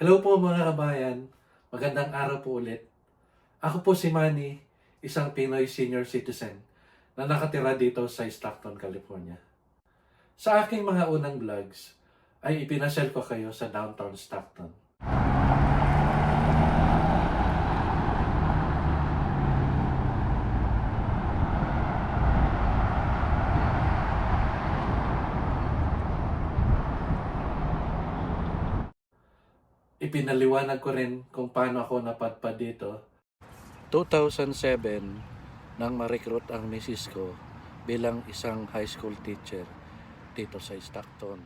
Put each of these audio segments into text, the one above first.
Hello po mga kabayan, magandang araw po ulit. Ako po si Manny, isang Pinoy senior citizen na nakatira dito sa Stockton, California. Sa aking mga unang vlogs ay ipinasyal ko kayo sa downtown Stockton. Ipinaliwanag ko rin kung paano ako napadpad dito. 2007 nang ma-recruit ang misis ko bilang isang high school teacher dito sa Stockton.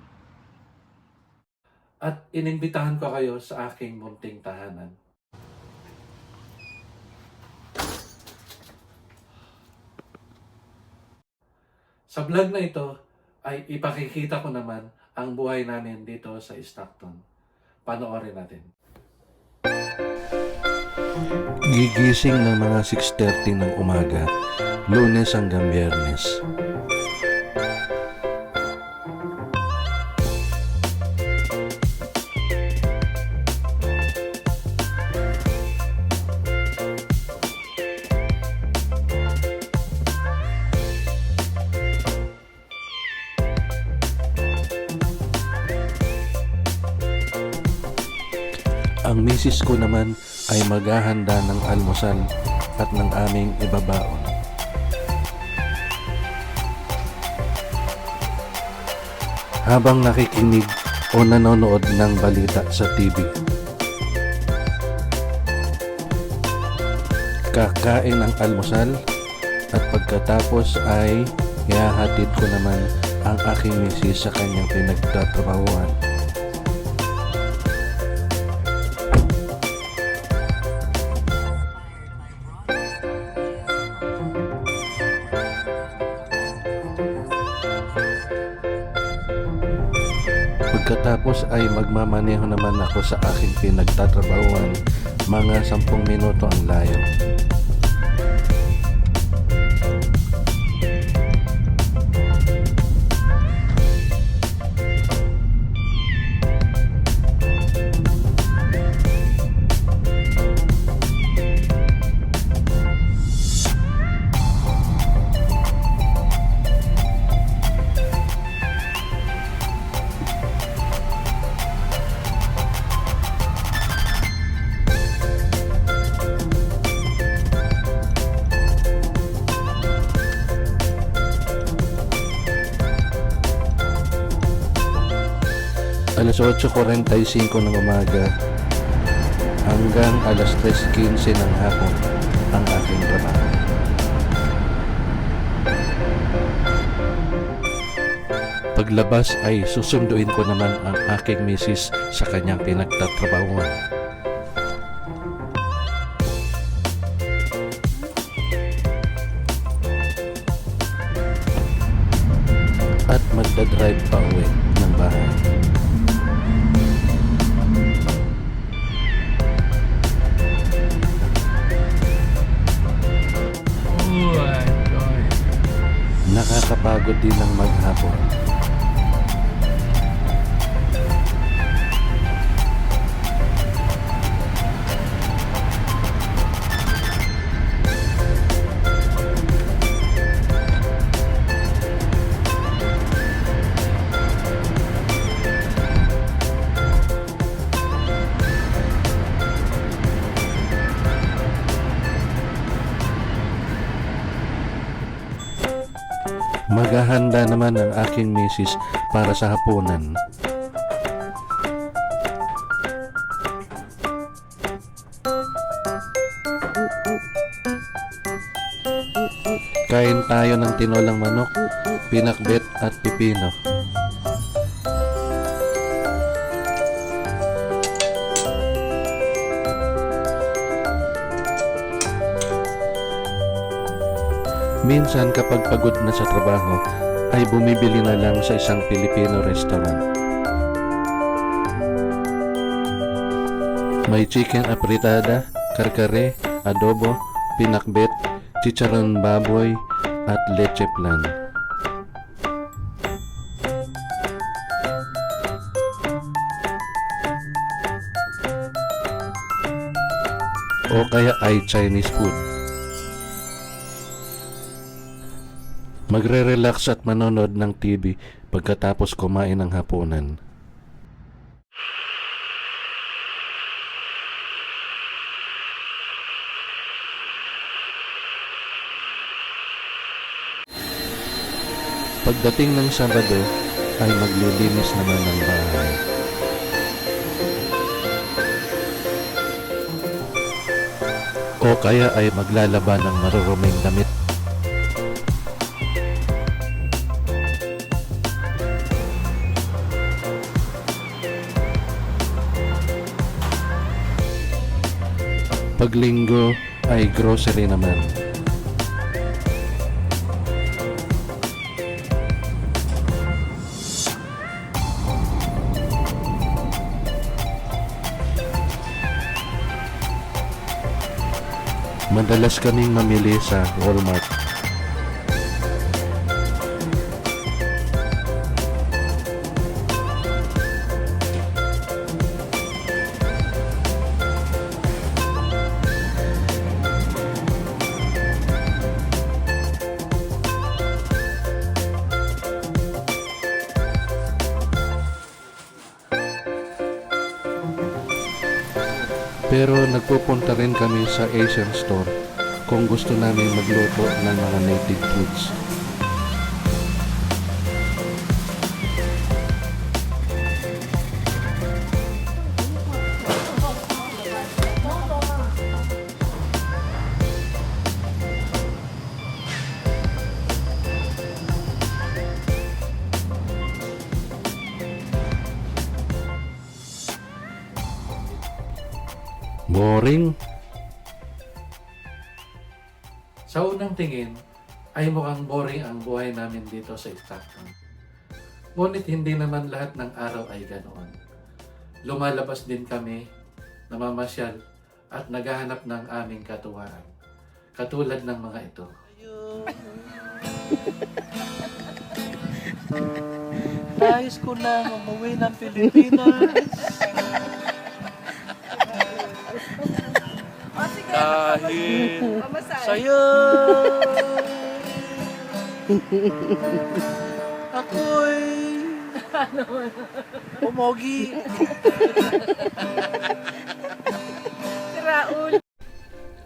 At inimbitahan ko kayo sa aking munting tahanan. Sa vlog na ito ay ipakikita ko naman ang buhay namin dito sa Stockton. Panoorin natin. Gigising ng mga 6:30 ng umaga, Lunes hanggang Biyernes. Ang misis ko naman ay maghahanda ng almusal at ng aming ibabaon. Habang nakikinig o nanonood ng balita sa TV. Kakain ng almusal at pagkatapos ay ihahatid ko naman ang aking misis sa kanyang pinagtatrabahuan. Pagkatapos ay magmamaneho naman ako sa aking pinagtatrabahuan, mga 10 minuto ang layo. Alas 8:45 ng umaga hanggang alas 3:15 ng hapon ang aking trabaho. Paglabas ay susunduin ko naman ang aking misis sa kanyang pinagtatrabahuan. At magdadrive pa uwi ng bahay. Nakakapagod din ang maghapon. Maghahanda naman ang aking misis para sa hapunan. Kain tayo ng tinolang manok, pinakbet at pipino. Minsan kapag pagod na sa trabaho, ay bumibili na lang sa isang Filipino restaurant. May chicken apritada, karkare, adobo, pinakbet, chicharon baboy, at leche flan. o kaya ay Chinese food. Magre-relax at manonood ng TV pagkatapos kumain ng hapunan. Pagdating ng Sabado ay maglilinis naman ng bahay. O kaya ay maglalaba ng maruruming damit. Pag Linggo ay grocery naman. Madalas kaming mamili sa Walmart. Pero nagpupunta rin kami sa Asian store kung gusto namin magluto ng mga native foods. Boring? Sa unang tingin, ay mukhang boring ang buhay namin dito sa Stockton. Ngunit hindi naman lahat ng araw ay ganoon. Lumalabas din kami, namamasyal, at naghahanap ng aming katuwaan. Katulad ng mga ito. Nais ko na umuwi ng Pilipinas. Kahit sa'yo ako'y umogi. Si Raul.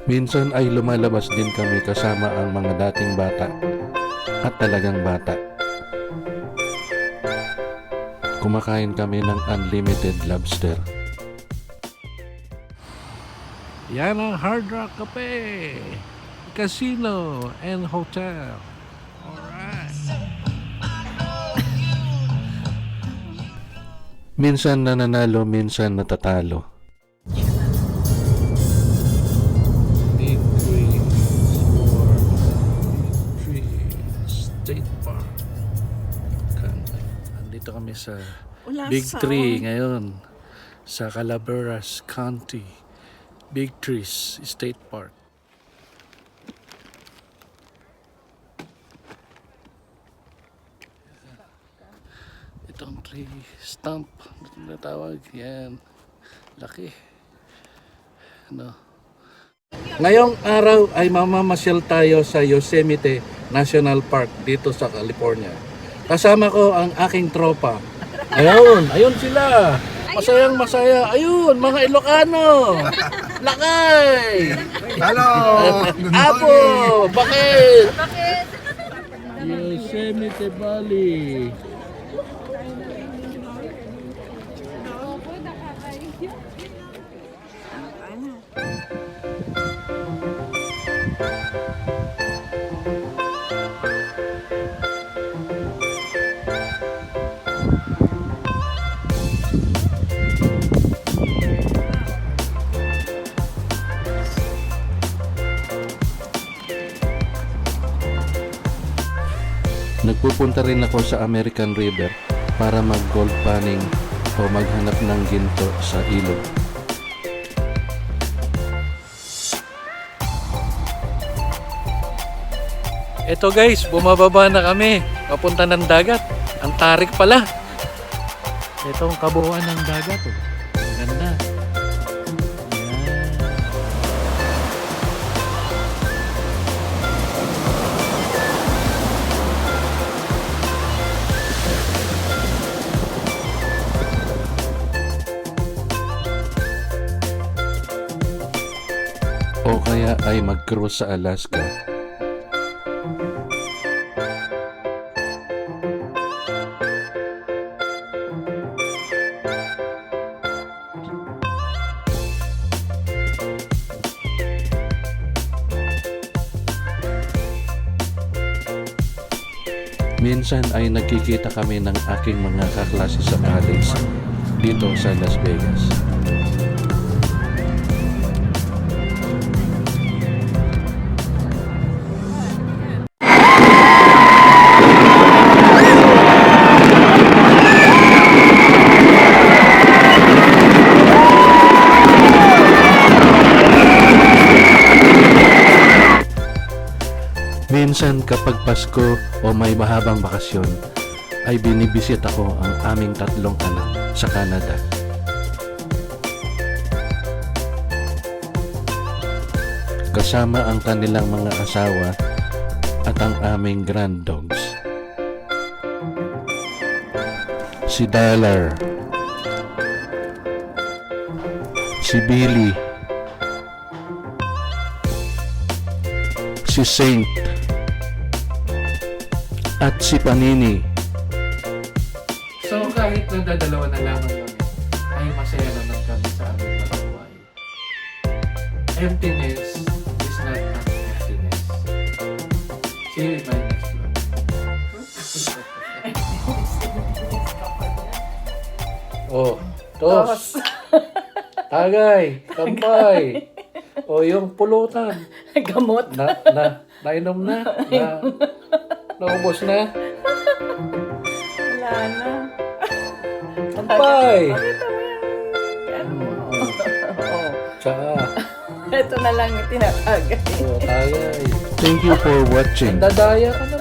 Minsan ay lumalabas din kami kasama ang mga dating bata at talagang bata. Kumakain kami ng unlimited lobster. Yan ang Hard Rock Cafe, Casino and Hotel. Alright. Minsan nananalo, minsan natatalo. Big Trees for Big Trees State Park. Andito kami sa Big Tree ngayon sa Calaveras County. Big Trees State Park. Itong tree stump na tawag yan. Laki. Ano? Ngayong araw ay mamamasyal tayo sa Yosemite National Park dito sa California. Kasama ko ang aking tropa. Ayun sila. Masayang masaya. Ayun, mga Ilocano. Lakay. Hello! Apo, bakit? Bakit? Yosemite Valley. Nagpupunta rin ako sa American River para mag-gold panning o maghanap ng ginto sa ilog. Ito guys, bumababa na kami. Papunta ng dagat. Ang tarik pala. Ito ang kabuuan ng dagat. Oh. Ang ganda. Ayan. o kaya ay mag-cruise sa Alaska. Minsan ay nagkikita kami ng aking mga kaklase sa college dito sa Las Vegas. Minsan kapag Pasko o may mahabang bakasyon, ay binibisit ako ang aming 3 anak sa Canada. Kasama ang kanilang mga asawa at ang aming grand dogs. Si Dollar, si Billy, si Saint, at si Panini. So kahit nagdadalawa na lamang kami, ay masaya naman kami sa aming mga buhay. Emptiness is not an emptiness. See you in my next vlog. Oh, tos! Tagay! Kampay! O yung pulutan. Gamot. Nainom na? Naubos na? Wala na. Kampay! Pakita mo yan. Ano mo? Oo. Tsaka. Ito na lang yung tinatagay. O, tagay. Thank you for watching. Dadaya ka na